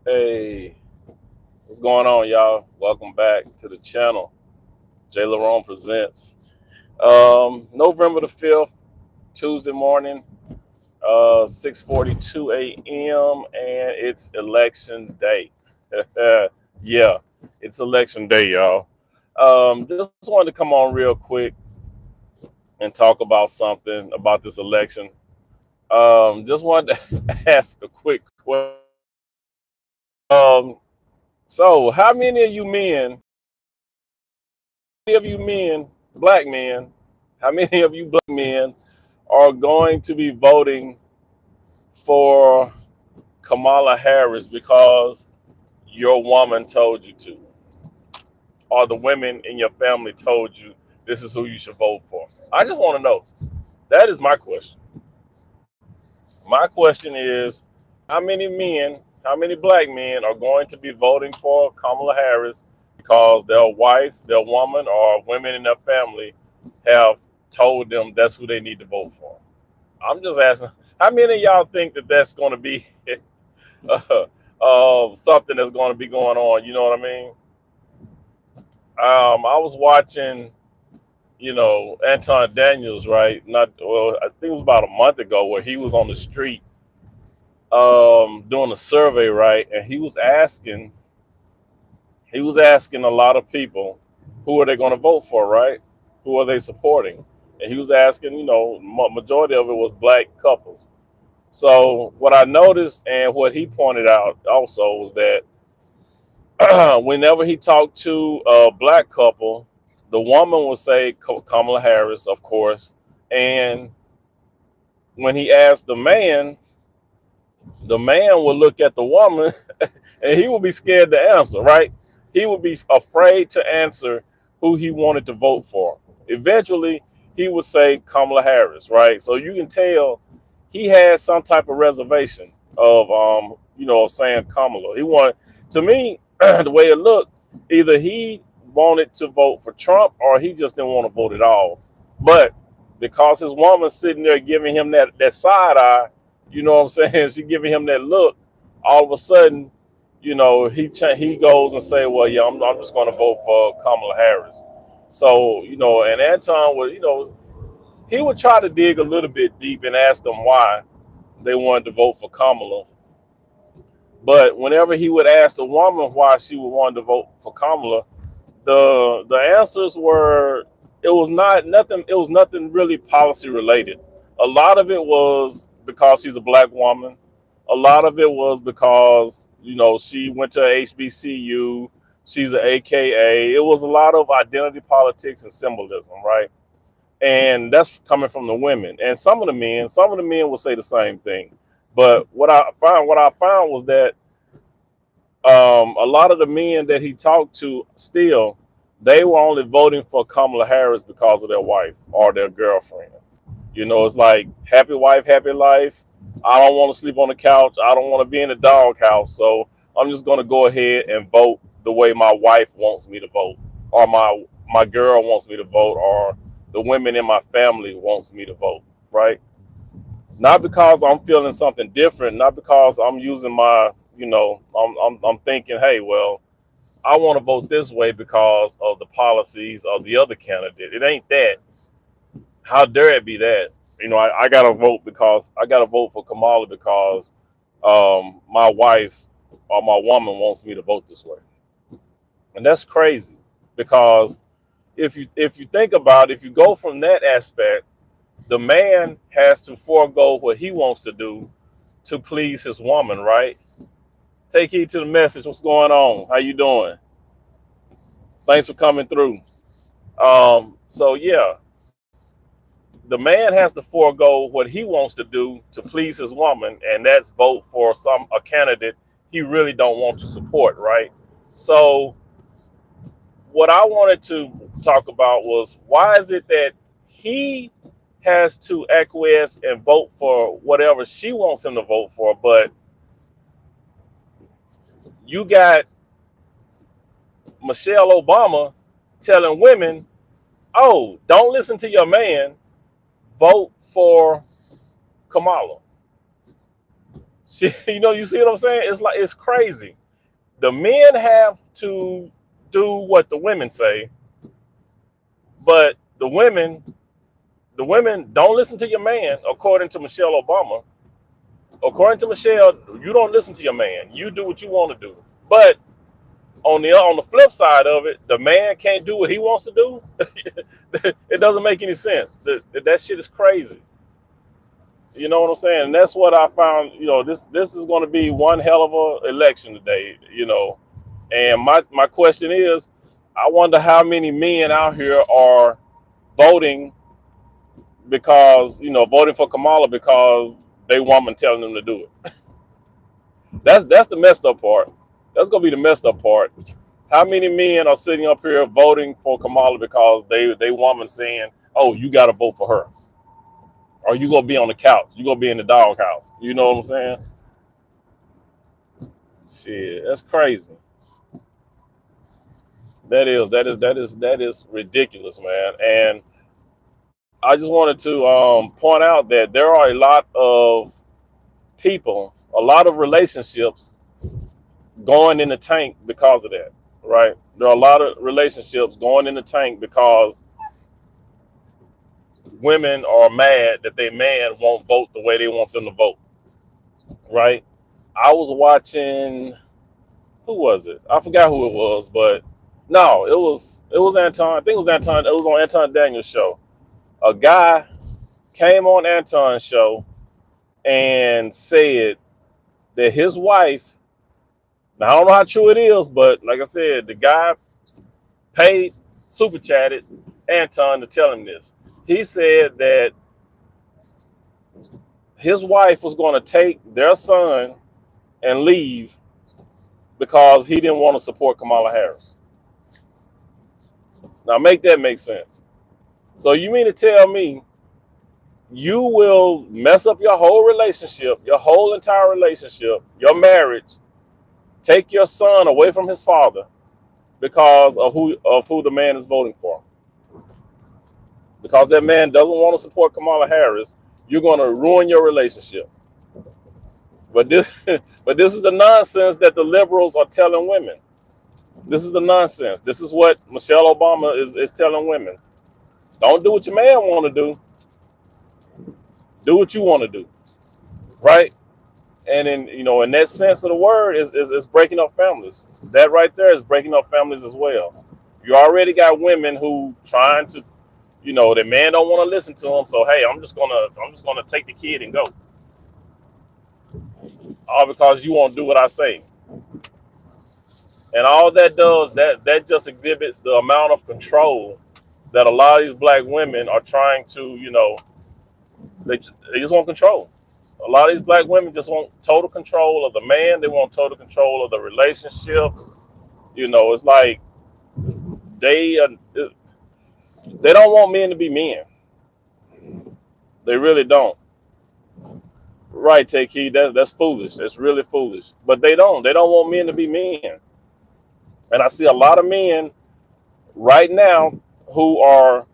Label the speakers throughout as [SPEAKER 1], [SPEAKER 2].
[SPEAKER 1] Hey, what's going on, y'all? Welcome back to the channel. Jay Larone presents. November the 5th, Tuesday morning, 6:42 a.m., and it's election day. Yeah, it's election day, y'all. Just wanted to come on real quick and talk about something about this election. Just wanted to ask a quick question. Um, so, how many of you men black men, how many of you black men are going to be voting for Kamala Harris because your woman told you to, or the women in your family told you this is who you should vote for? I just want to know. That is my question. My question is, how many black men are going to be voting for Kamala Harris because their wife, their woman, or women in their family have told them that's who they need to vote for? I'm just asking, how many of y'all think that that's going to be something that's going to be going on? You know what I mean? I was watching, Anton Daniels, right? Not well, I think it was about a month ago, where he was on the street doing a survey, right? And he was asking a lot of people, who are they going to vote for, right? Who are they supporting? And he was asking, majority of it was black couples. So what I noticed, and what he pointed out also, was that whenever he talked to a black couple, the woman would say Kamala Harris, of course, and when he asked the man would look at the woman and he would be scared to answer, right? He would be afraid to answer who he wanted to vote for. Eventually, he would say Kamala Harris, right? So you can tell he had some type of reservation of, of saying Kamala. He wanted, to me, the way it looked, either he wanted to vote for Trump or he just didn't want to vote at all. But because his woman's sitting there giving him that side eye, you know what I'm saying? She giving him that look. All of a sudden, he goes and say, "Well, yeah, I'm just going to vote for Kamala Harris." So, and Anton would, he would try to dig a little bit deep and ask them why they wanted to vote for Kamala. But whenever he would ask the woman why she would want to vote for Kamala, the answers were, it was nothing really policy related. A lot of it was because she's a black woman. A lot of it was because she went to HBCU. She's an AKA. It was a lot of identity politics and symbolism, right? And that's coming from the women. And some of the men will say the same thing. But what I found was that a lot of the men that he talked to, still, they were only voting for Kamala Harris because of their wife or their girlfriend. It's like, happy wife, happy life. I don't want to sleep on the couch. I don't want to be in the doghouse. So I'm just going to go ahead and vote the way my wife wants me to vote, or my girl wants me to vote, or the women in my family wants me to vote. Right? Not because I'm feeling something different. Not because I'm using my, I'm thinking, hey, well, I want to vote this way because of the policies of the other candidate. It ain't that. How dare it be that? I gotta vote because I gotta vote for Kamala because my wife or my woman wants me to vote this way. And that's crazy, because if you think about it, if you go from that aspect, the man has to forego what he wants to do to please his woman, right? Take heed to the message. What's going on? How you doing? Thanks for coming through. So yeah, the man has to forego what he wants to do to please his woman, and that's vote for a candidate he really don't want to support, right? So what I wanted to talk about was, why is it that he has to acquiesce and vote for whatever she wants him to vote for, but you got Michelle Obama telling women, "Oh, don't listen to your man, vote for Kamala." You see what I'm saying? It's like it's crazy. The men have to do what the women say, but the women don't listen to your man, according to Michelle Obama. According to Michelle, you don't listen to your man. You do what you want to do. But on the flip side of it, the man can't do what he wants to do. It doesn't make any sense. That shit is crazy. You know what I'm saying? And that's what I found. This is going to be one hell of a election today. And my question is, I wonder how many men out here are voting because voting for Kamala because they woman telling them to do it. That's the messed up part. That's gonna be the messed up part. How many men are sitting up here voting for Kamala because they woman saying, "Oh, you got to vote for her," or "You gonna be on the couch. You gonna be in the doghouse." You know what I'm saying? Shit, that's crazy. That is ridiculous, man. And I just wanted to point out that there are a lot of people, a lot of relationships going in the tank because of that, right? There are a lot of relationships going in the tank because women are mad that their man won't vote the way they want them to vote, right? I was watching, who was it? I forgot who it was, but no, it was Anton. I think it was Anton. It was on Anton Daniels' show. A guy came on Anton's show and said that his wife. Now I don't know how true it is, but like I said, the guy paid super chatted Anton to tell him this. He said that his wife was going to take their son and leave because he didn't want to support Kamala Harris. Now make that make sense. So you mean to tell me you will mess up your whole relationship, your whole entire relationship, your marriage, take your son away from his father because of who the man is voting for? Because that man doesn't want to support Kamala Harris, you're going to ruin your relationship. But this, but this is the nonsense that the liberals are telling women. This is the nonsense. This is what Michelle Obama is telling women. Don't do what your man want to do. Do what you want to do, right? And in that sense of the word, is breaking up families. That right there is breaking up families as well. You already got women who trying to, the man don't want to listen to them. So hey, I'm just gonna take the kid and go, all because you won't do what I say. And all that does, that just exhibits the amount of control that a lot of these black women are trying to, they just want control. A lot of these black women just want total control of the man. They want total control of the relationships. It's like they don't want men to be men. They really don't. Right, take heed. That's foolish. That's really foolish. But they don't. They don't want men to be men. And I see a lot of men right now who are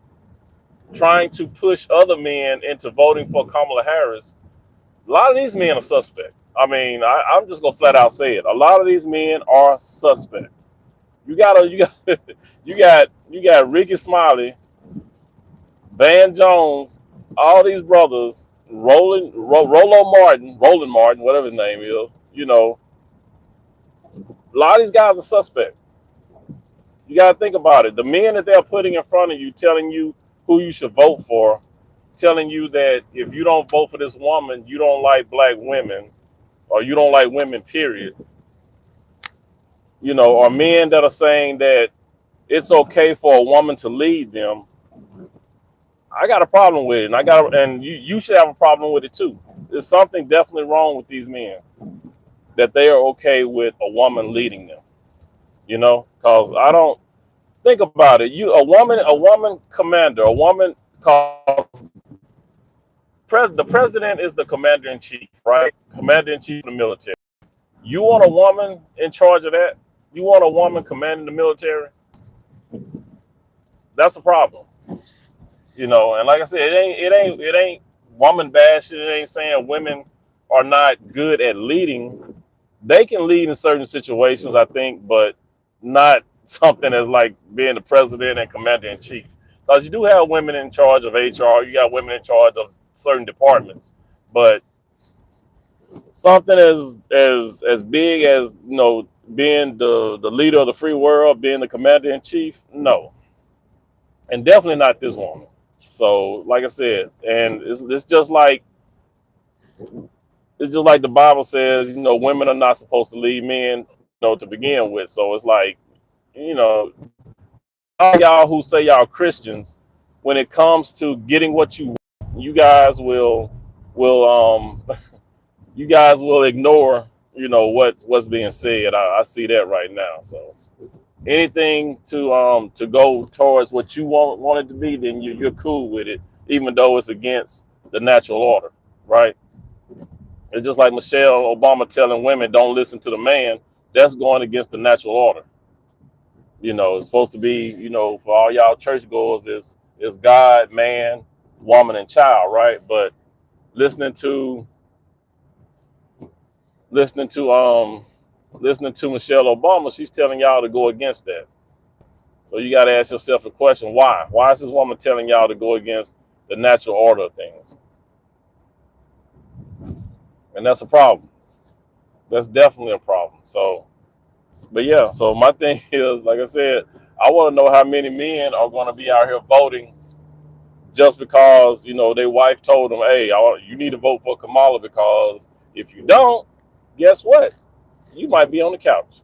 [SPEAKER 1] trying to push other men into voting for Kamala Harris. A lot of these men are suspect. I mean, I'm just gonna flat out say it. A lot of these men are suspect. You got Ricky Smiley, Van Jones, all these brothers, Roland Martin, whatever his name is. A lot of these guys are suspect. You got to think about it. The men that they're putting in front of you, telling you who you should vote for, telling you that if you don't vote for this woman, you don't like black women, or you don't like women, period. Or men that are saying that it's okay for a woman to lead them. I got a problem with it, and you should have a problem with it too. There's something definitely wrong with these men that they are okay with a woman leading them. Because I don't think about it. A woman commander, a woman, cause the president is the commander in chief, right? Commander in chief of the military. You want a woman in charge of that? You want a woman commanding the military? That's a problem. And like I said, it ain't woman bashing. It ain't saying women are not good at leading. They can lead in certain situations, I think, but not something as like being the president and commander in chief. Because you do have women in charge of HR, you got women in charge of certain departments, but something as big as being the leader of the free world, being the commander in chief, no, and definitely not this woman. So, like I said, and it's just like the Bible says, women are not supposed to lead men, to begin with. So it's like, you know, all y'all who say y'all Christians, when it comes to getting what you want, you guys will you guys will ignore, what's being said. I see that right now. So anything to go towards what you want it to be, then you're cool with it, even though it's against the natural order, right? It's just like Michelle Obama telling women don't listen to the man. That's going against the natural order. It's supposed to be, for all y'all churchgoers, is God, man, woman, and child, right? But listening to listening to listening to Michelle Obama, she's telling y'all to go against that. So you got to ask yourself a question: why? Why is this woman telling y'all to go against the natural order of things? And that's a problem. That's definitely a problem. So, but yeah. So my thing is, like I said, I want to know how many men are going to be out here voting just because their wife told them, "Hey, you need to vote for Kamala because if you don't, guess what? You might be on the couch.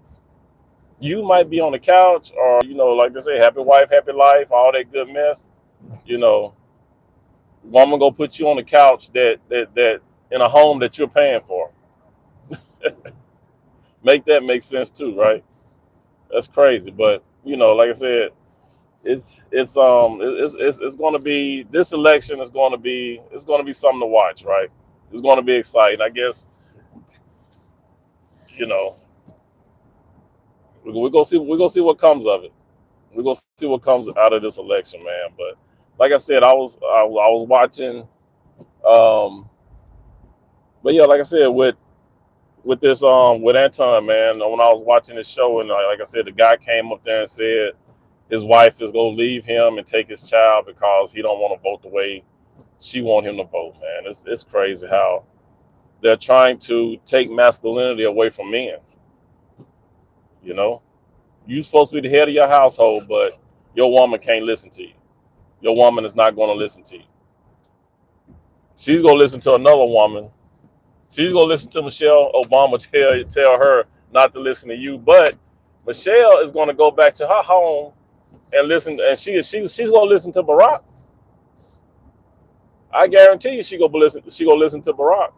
[SPEAKER 1] You might be on the couch, or like they say, happy wife, happy life, all that good mess. You know, woman gonna put you on the couch that in a home that you're paying for. Make that make sense too, right? That's crazy, but like I said, it's going to be, this election is going to be, it's going to be something to watch, right? It's going to be exciting, I guess. You know, we're gonna see what comes of it. We're gonna see what comes out of this election, man. But like I said, I was watching, um, but yeah, like I said, with this with Anton, man, when I was watching this show, and like I said, the guy came up there and said his wife is gonna leave him and take his child because he don't want to vote the way she want him to vote, man. It's crazy how they're trying to take masculinity away from men. You know, you're supposed to be the head of your household, but your woman can't listen to you. Your woman is not going to listen to you. She's going to listen to another woman. She's going to listen to Michelle Obama tell her not to listen to you. But Michelle is going to go back to her home and listen, and she's going to listen to Barack. I guarantee you, She gonna listen to Barack.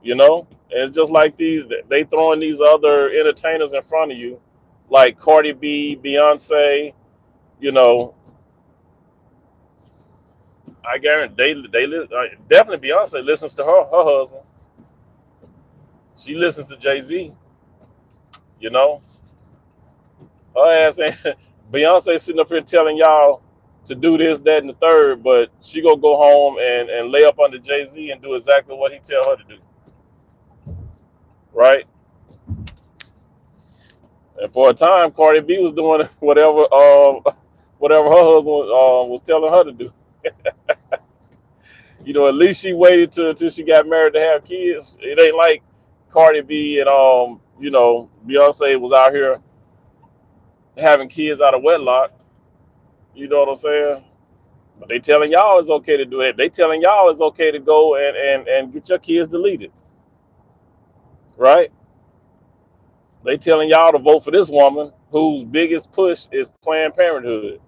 [SPEAKER 1] And it's just like they throwing these other entertainers in front of you, like Cardi B, Beyonce. You know, I guarantee definitely Beyonce listens to her husband. She listens to Jay-Z. You know, her ass ain't Beyonce sitting up here telling y'all to do this, that, and the third, but she gonna go home and lay up under Jay-Z and do exactly what he tell her to do, right? And for a time, Cardi B was doing whatever her husband was telling her to do. At least she waited till she got married to have kids. It ain't like Cardi B and Beyonce was out here having kids out of wedlock. You know what I'm saying? But they telling y'all it's okay to do it. They telling y'all it's okay to go and get your kids deleted, right? They telling y'all to vote for this woman whose biggest push is Planned Parenthood.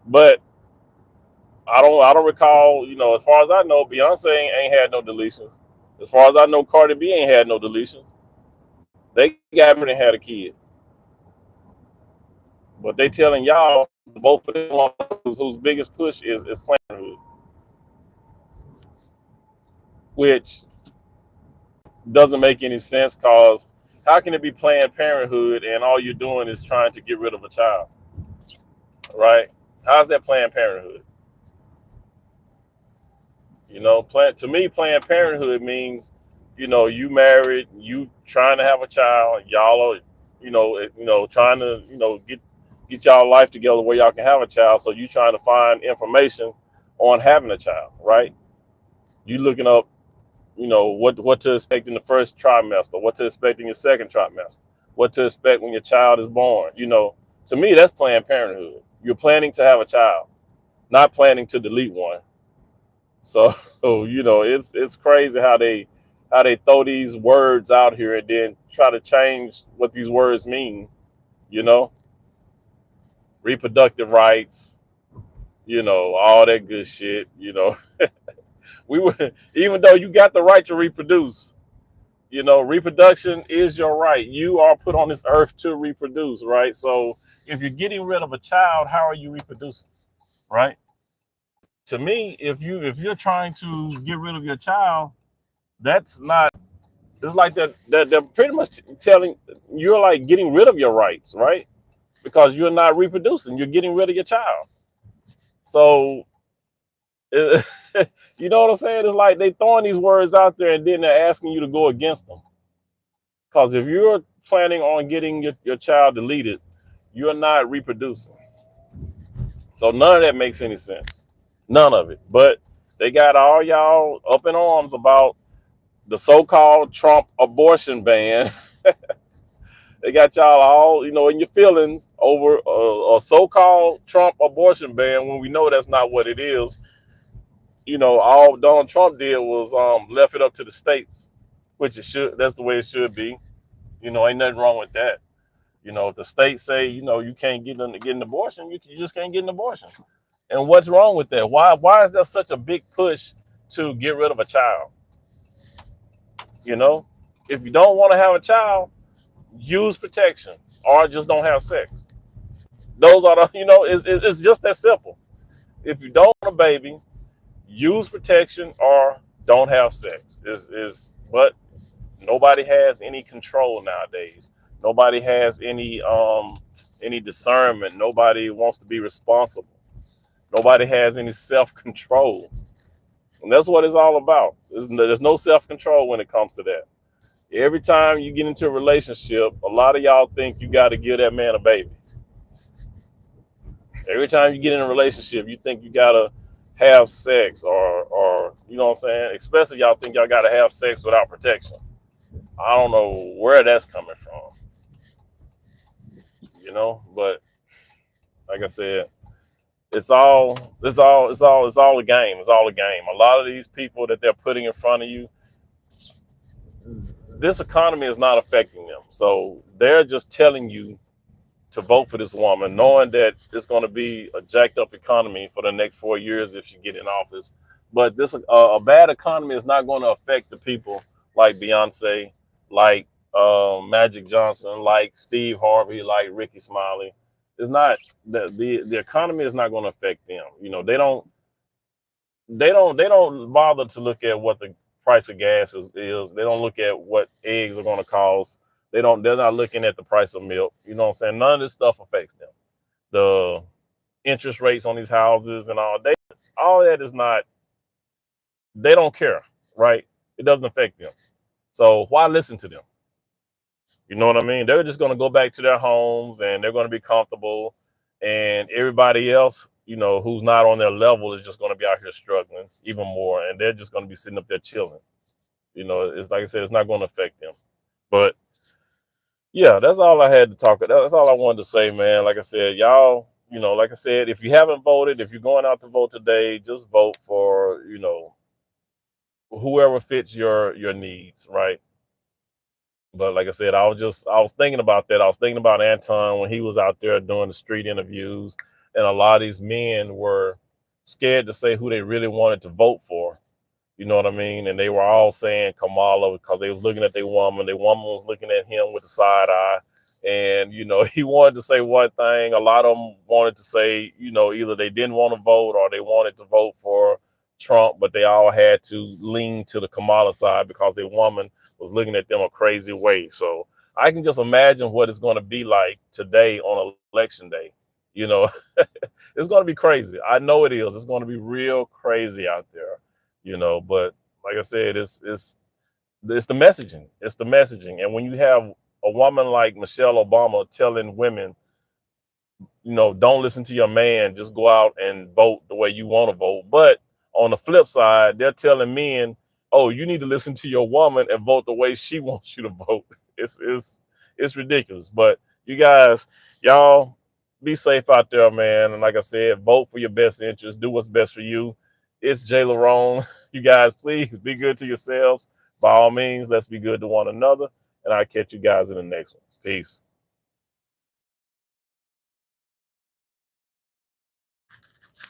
[SPEAKER 1] But I don't recall, as far as I know, Beyonce ain't had no deletions. As far as I know, Cardi B ain't had no deletions. They got married and had a kid. But they telling y'all both of them whose biggest push is Planned Parenthood. Which doesn't make any sense, because how can it be Planned Parenthood and all you're doing is trying to get rid of a child? Right? How's that Planned Parenthood? You know, to me, Planned Parenthood means, you know, you married, you trying to have a child, y'all are, trying to, get y'all life together where y'all can have a child. So you trying to find information on having a child, right? You looking up, what to expect in the first trimester, what to expect in your second trimester, what to expect when your child is born. You know, to me, that's Planned Parenthood. You're planning to have a child, not planning to delete one. So, it's crazy how they throw these words out here and then try to change what these words mean. You know, reproductive rights. All that good shit. We would, even though you got the right to reproduce. Reproduction is your right. You are put on this earth to reproduce, right? So if you're getting rid of a child, how are you reproducing, right? To me, if you're trying to get rid of your child, that's not. It's like that they're pretty much telling you're like getting rid of your rights, right? Because you're not reproducing, you're getting rid of your child. So, it, you know what I'm saying? It's like they throwing these words out there and then they're asking you to go against them. Because if you're planning on getting your child deleted, you're not reproducing. So none of that makes any sense. None of it. But they got all y'all up in arms about the so-called Trump abortion ban. They got y'all all, in your feelings over a so-called Trump abortion ban when we know that's not what it is. All Donald Trump did was left it up to the states, which it should. That's the way it should be. Ain't nothing wrong with that. If the states say, you can't get an abortion, you just can't get an abortion. And what's wrong with that? Why is there such a big push to get rid of a child? If you don't want to have a child, use protection or just don't have sex. Those are it's just that simple. If you don't want a baby, use protection or don't have sex. But nobody has any control nowadays. Nobody has any discernment. Nobody wants to be responsible. Nobody has any self-control. And that's what it's all about. There's no self-control when it comes to that. Every time you get into a relationship, a lot of y'all think you got to give that man a baby. Every time you get in a relationship, you think you got to have sex or you know what I'm saying? Especially y'all think y'all got to have sex without protection. I don't know where that's coming from. But like I said, it's all a game. It's all a game. A lot of these people that they're putting in front of you, this economy is not affecting them. So they're just telling you to vote for this woman, knowing that it's going to be a jacked up economy for the next 4 years if she get in office. But this a bad economy is not going to affect the people like Beyonce, like Magic Johnson, like Steve Harvey, like Ricky Smiley. It's not the economy is not going to affect them. They don't bother to look at what the price of gas is. They don't look at what eggs are going to cost. They're not looking at the price of milk. You know what I'm saying? None of this stuff affects them. The interest rates on these houses and all that is not, they don't care, right? It doesn't affect them. So why listen to them? You know what I mean? They're just going to go back to their homes and they're going to be comfortable. And everybody else, who's not on their level is just going to be out here struggling even more. And they're just going to be sitting up there chilling. It's like I said, it's not going to affect them. But yeah, that's all I had to talk about. That's all I wanted to say, man. Like I said, y'all, like I said, if you haven't voted, if you're going out to vote today, just vote for, whoever fits your needs, right? But like I said, I was thinking about that. I was thinking about Anton when he was out there doing the street interviews, and a lot of these men were scared to say who they really wanted to vote for. You know what I mean? And they were all saying Kamala because they was looking at their woman. Their woman was looking at him with a side eye. And, he wanted to say one thing. A lot of them wanted to say, either they didn't want to vote or they wanted to vote for Trump, but they all had to lean to the Kamala side because their woman was looking at them a crazy way. So I can just imagine what it's going to be like today on election day. It's going to be crazy. I know it is. It's going to be real crazy out there. you know. But like I said, it's the messaging. It's the messaging. And when you have a woman like Michelle Obama telling women, you know, don't listen to your man, just go out and vote the way you want to vote. But on the flip side, they're telling men, oh, you need to listen to your woman and vote the way she wants you to vote. It's ridiculous. But you guys, y'all be safe out there, man. And like I said, vote for your best interest. Do what's best for you. It's Jay Larone. You guys, please be good to yourselves. By all means, let's be good to one another. And I'll catch you guys in the next one. Peace.